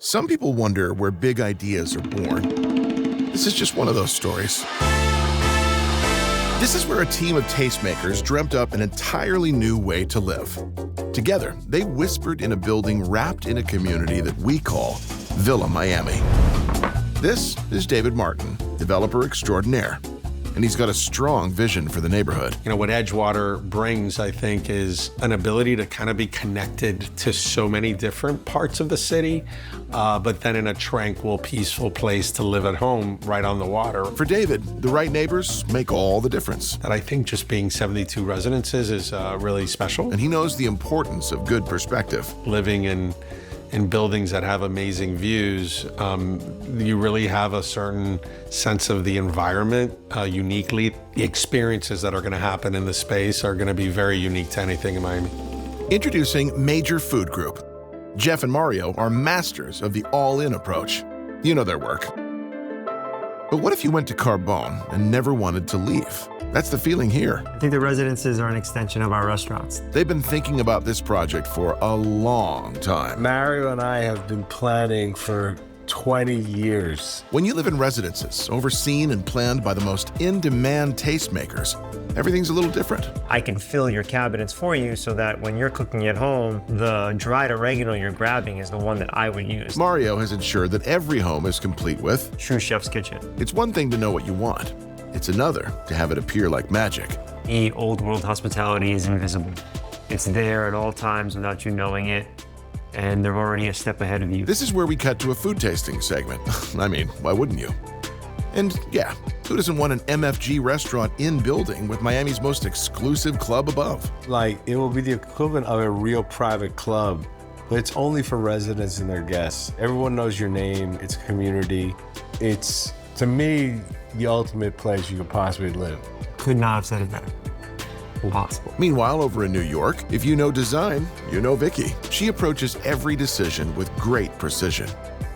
Some people wonder where big ideas are born. This is just one of those stories. This is where a team of tastemakers dreamt up an entirely new way to live. Together, they whispered in a building wrapped in a community that we call Villa Miami. This is David Martin, developer extraordinaire, and he's got a strong vision for the neighborhood. You know, what Edgewater brings, I think, is an ability to kind of be connected to so many different parts of the city, but then in a tranquil, peaceful place to live at home right on the water. For David, the right neighbors make all the difference. And I think just being 72 residences is really special. And he knows the importance of good perspective. Living in buildings that have amazing views, you really have a certain sense of the environment uniquely. The experiences that are going to happen in the space are going to be very unique to anything in Miami. Introducing Major Food Group. Jeff and Mario are masters of the all-in approach. You know their work. But what if you went to Carbone and never wanted to leave? That's the feeling here. I think the residences are an extension of our restaurants. They've been thinking about this project for a long time. Mario and I have been planning for 20 years. When you live in residences, overseen and planned by the most in-demand tastemakers, everything's a little different. I can fill your cabinets for you so that when you're cooking at home, the dried oregano you're grabbing is the one that I would use. Mario has ensured that every home is complete with True chef's kitchen. It's one thing to know what you want. It's another to have it appear like magic. The old world hospitality is invisible. It's there at all times without you knowing it, and they're already a step ahead of you. This is where we cut to a food tasting segment. I mean, why wouldn't you? And yeah, who doesn't want an MFG restaurant in building with Miami's most exclusive club above? Like, it will be the equivalent of a real private club, but it's only for residents and their guests. Everyone knows your name, it's a community. It's, to me, the ultimate place you could possibly live. Could not have said it better. Impossible. Meanwhile, over in New York, if you know design, you know Vicky. She approaches every decision with great precision.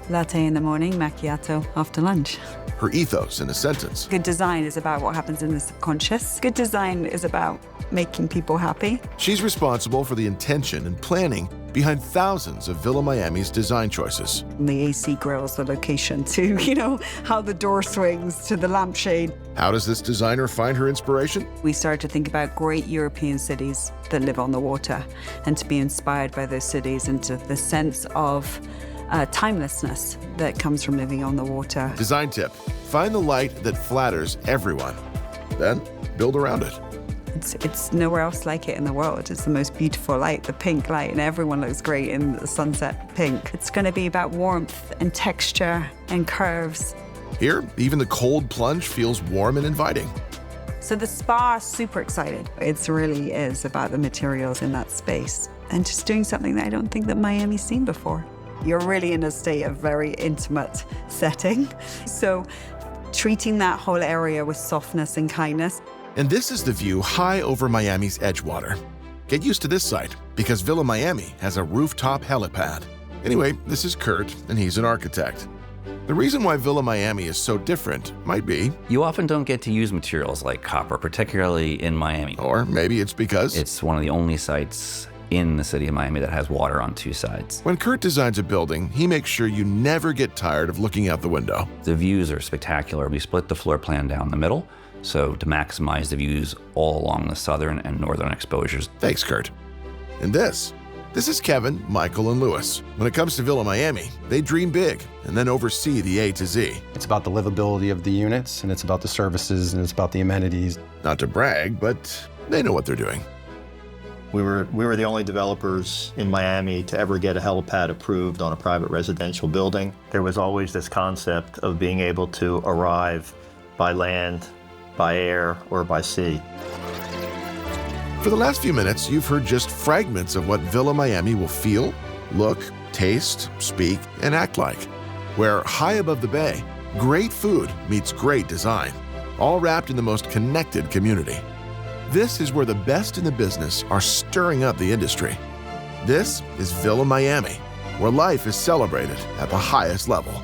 Latte in the morning, macchiato after lunch. Her ethos in a sentence. Good design is about what happens in the subconscious. Good design is about making people happy. She's responsible for the intention and planning behind thousands of Villa Miami's design choices. From the AC grills, the location, to, how the door swings, to the lampshade. How does this designer find her inspiration? We started to think about great European cities that live on the water and to be inspired by those cities and to the sense of timelessness that comes from living on the water. Design tip: find the light that flatters everyone. Then build around it. It's nowhere else like it in the world. It's the most beautiful light, the pink light, and everyone looks great in the sunset pink. It's going to be about warmth and texture and curves. Here, even the cold plunge feels warm and inviting. So the spa is super excited. It really is about the materials in that space and just doing something that I don't think that Miami's seen before. You're really in a state of very intimate setting. So treating that whole area with softness and kindness. And this is the view high over Miami's Edgewater. Get used to this site, because Villa Miami has a rooftop helipad. Anyway, this is Kurt, and he's an architect. The reason why Villa Miami is so different might be... You often don't get to use materials like copper, particularly in Miami. Or maybe it's because... It's one of the only sites in the city of Miami that has water on two sides. When Kurt designs a building, he makes sure you never get tired of looking out the window. The views are spectacular. We split the floor plan down the middle, so to maximize the views all along the southern and northern exposures. Thanks, Kurt. And this is Kevin, Michael, and Lewis. When it comes to Villa Miami, they dream big and then oversee the A to Z. It's about the livability of the units, and it's about the services, and it's about the amenities. Not to brag, but they know what they're doing. We were the only developers in Miami to ever get a helipad approved on a private residential building. There was always this concept of being able to arrive by land, by air, or by sea. For the last few minutes, you've heard just fragments of what Villa Miami will feel, look, taste, speak, and act like. Where high above the bay, great food meets great design, all wrapped in the most connected community. This is where the best in the business are stirring up the industry. This is Villa Miami, where life is celebrated at the highest level.